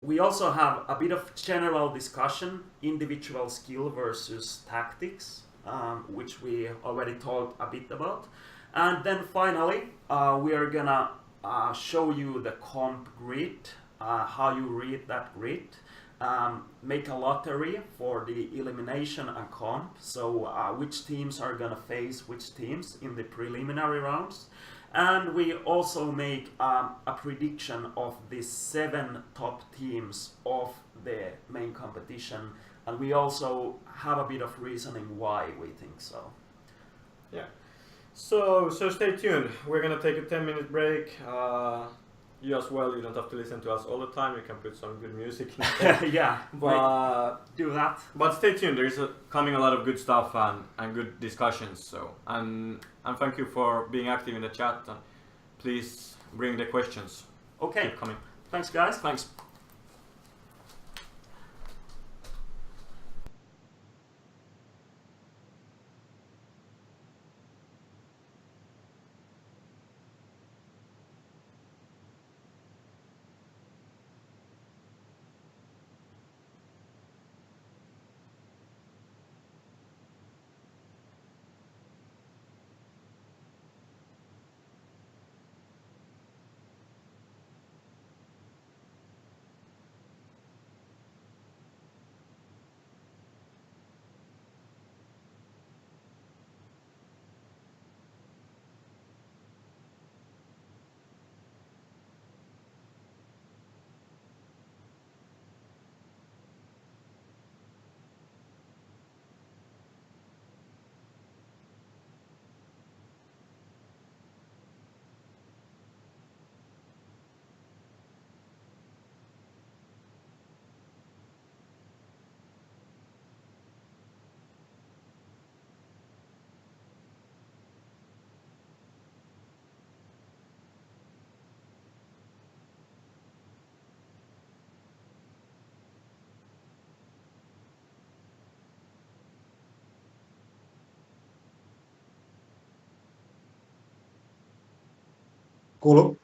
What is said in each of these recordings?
We also have a bit of general discussion, individual skill versus tactics, which we already talked a bit about. And then finally, we are gonna show you the comp grid, how you read that grid, make a lottery for the elimination and comp, so which teams are gonna face which teams in the preliminary rounds. And we also make a prediction of the 7 top teams of the main competition, and we also have a bit of reasoning why we think so. Yeah. So stay tuned. We're gonna take a 10-minute break. You as well. You don't have to listen to us all the time. You can put some good music in there. Yeah, But do that. But stay tuned. There is coming a lot of good stuff and good discussions. So and thank you for being active in the chat. And please bring the questions. Okay. Keep coming. Thanks, guys. Thanks. Kuuluu?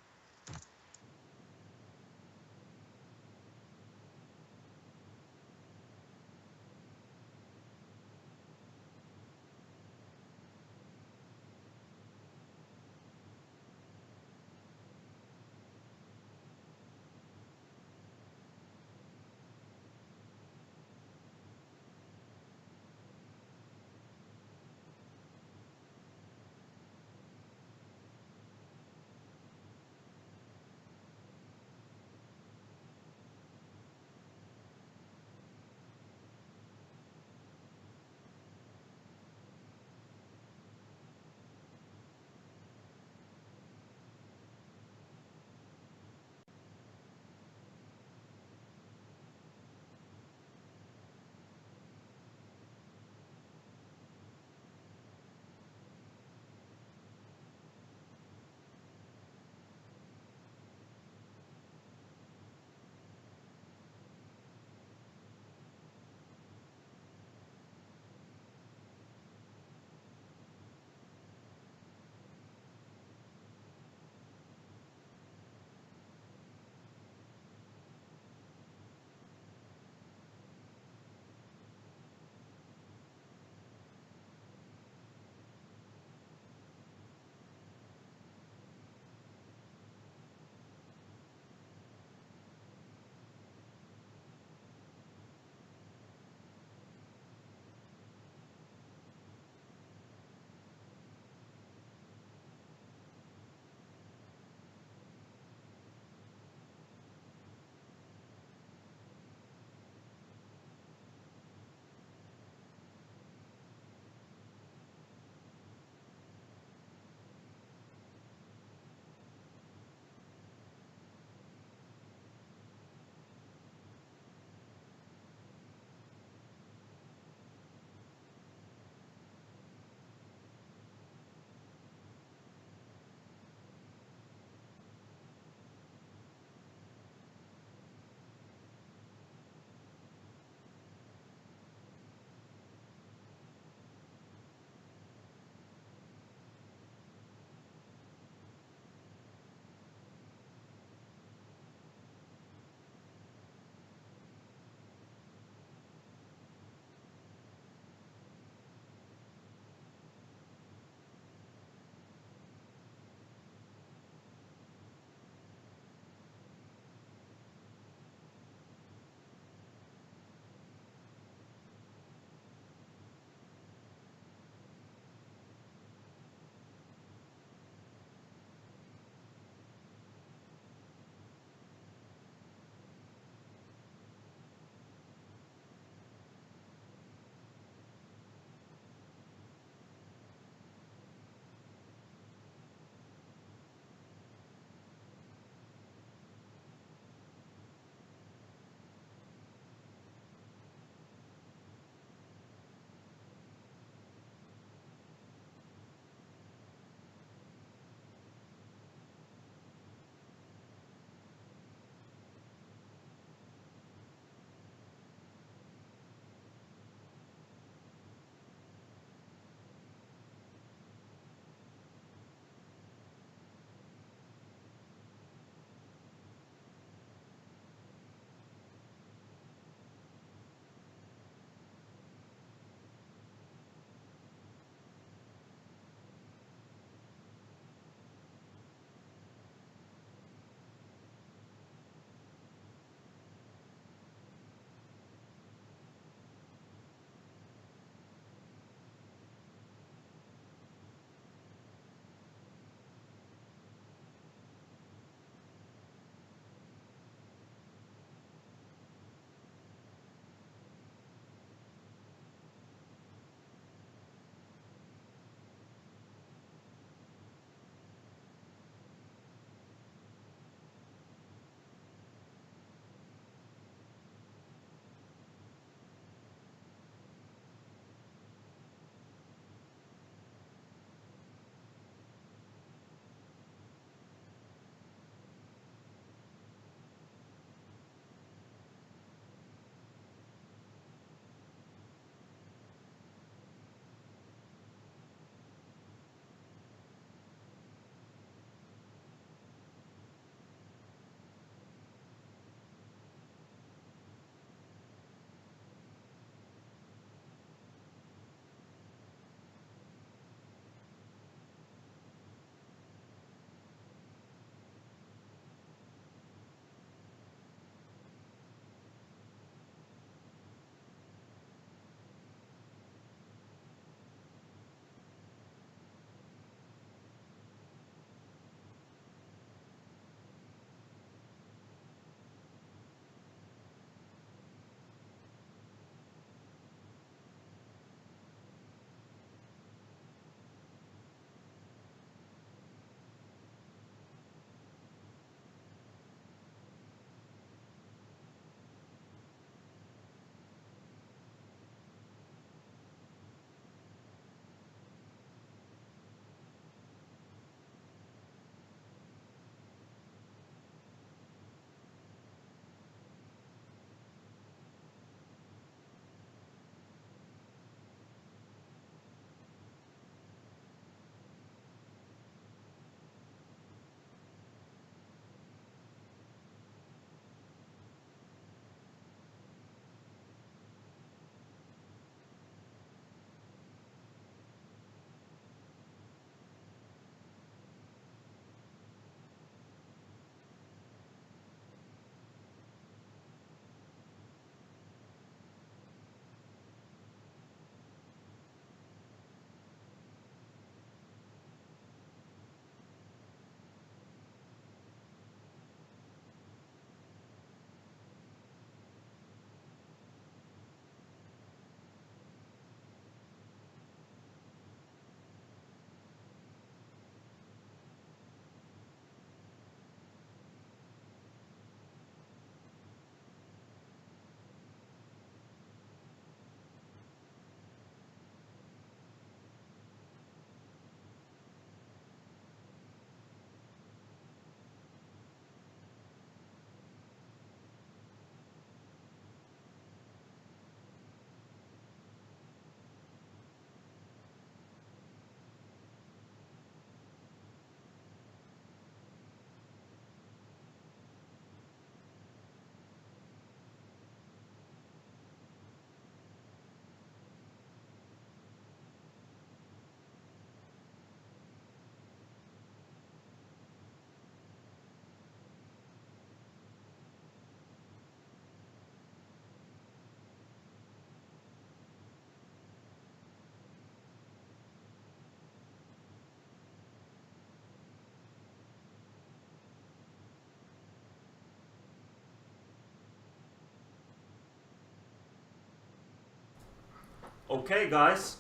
Okay, guys,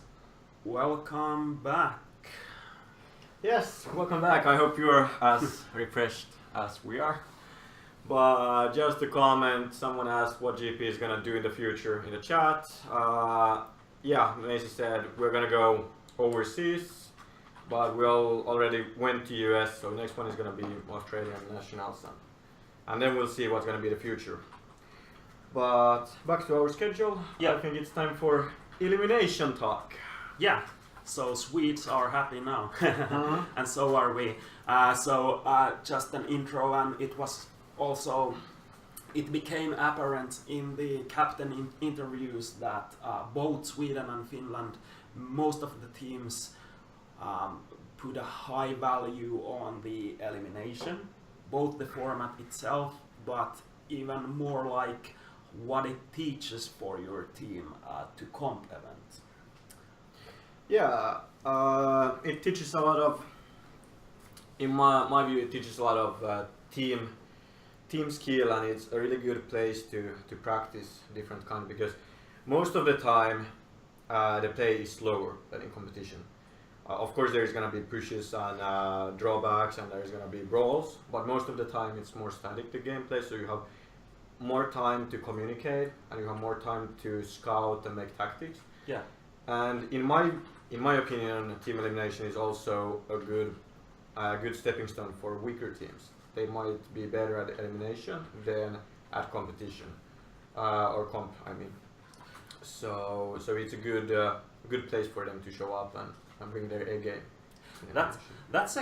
welcome back. Yes, welcome back. I hope you're as refreshed as we are. But just to comment, someone asked what GP is gonna do in the future in the chat. Yeah, Macy said we're gonna go overseas, but we all already went to US, so next one is gonna be Australian Nationals, and then we'll see what's gonna be the future. But back to our schedule. Yeah. I think it's time for elimination talk. Yeah, so Swedes are happy now, and so are we. Just an intro, and it was also, it became apparent in the captain interviews that both Sweden and Finland, most of the teams put a high value on the elimination, both the format itself, but even more like what it teaches for your team to comp event. Yeah, it teaches a lot of, in my view, it teaches a lot of team skill, and it's a really good place to practice different kind, because most of the time the play is slower than in competition. Of course there's gonna be pushes and drawbacks, and there's gonna be brawls, but most of the time it's more static, the gameplay, so you have more time to communicate and you have more time to scout and make tactics. Yeah. And in my opinion, team elimination is also a good stepping stone for weaker teams. They might be better at elimination than at competition, or comp, I mean. So it's a good place for them to show up and bring their A game. That's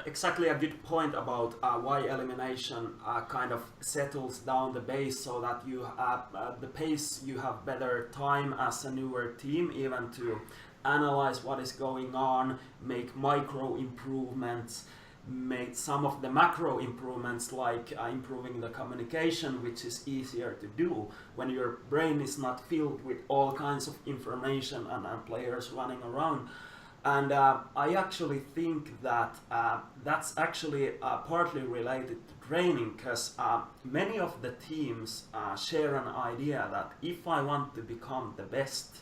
exactly a good point about why elimination kind of settles down the base, so that you have the pace, you have better time as a newer team even to analyze what is going on, make micro improvements, make some of the macro improvements, like improving the communication, which is easier to do when your brain is not filled with all kinds of information and players running around. And I actually think that that's actually partly related to training, because many of the teams share an idea that if I want to become the best,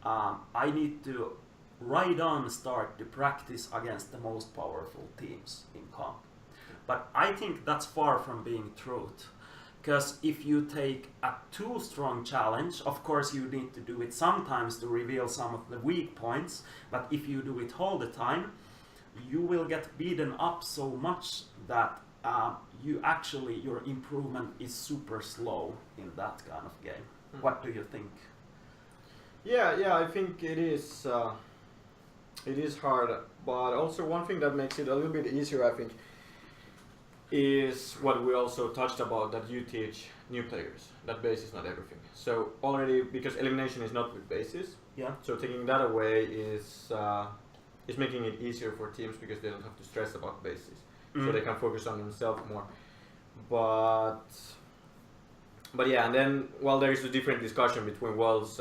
I need to right on start to practice against the most powerful teams in comp. But I think that's far from being truth. Because if you take a too strong challenge, of course you need to do it sometimes to reveal some of the weak points, but if you do it all the time, you will get beaten up so much that your improvement is super slow in that kind of game. What do you think? Yeah, I think it is hard, but also one thing that makes it a little bit easier, I think, is what we also touched about, that you teach new players that base is not everything. So already, because elimination is not with bases, yeah. So taking that away is making it easier for teams, because they don't have to stress about bases, so they can focus on themselves more. But yeah, and then there is a different discussion between World's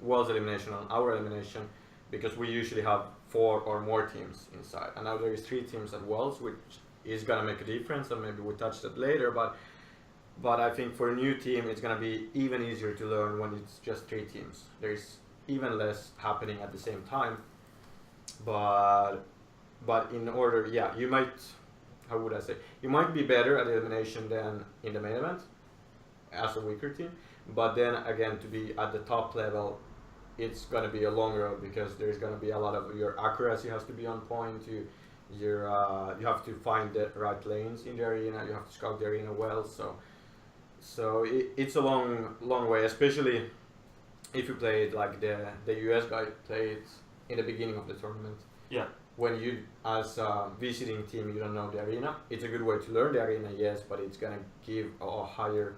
elimination and our elimination, because we usually have 4 or more teams inside, and now there is 3 teams at Worlds, which is gonna make a difference, and maybe we'll touch that later. But I think for a new team, it's gonna be even easier to learn when it's just 3 teams. There's even less happening at the same time. But in order, yeah, you might, how would I say, you might be better at elimination than in the main event as a weaker team. But then again, to be at the top level, it's gonna be a long road, because there's gonna be a lot of your accuracy has to be on point. You have to find the right lanes in the arena. You have to scout the arena well. So it's a long way, especially if you play it like the US guy played in the beginning of the tournament. Yeah. When you, as a visiting team, you don't know the arena. It's a good way to learn the arena, yes, but it's gonna give a higher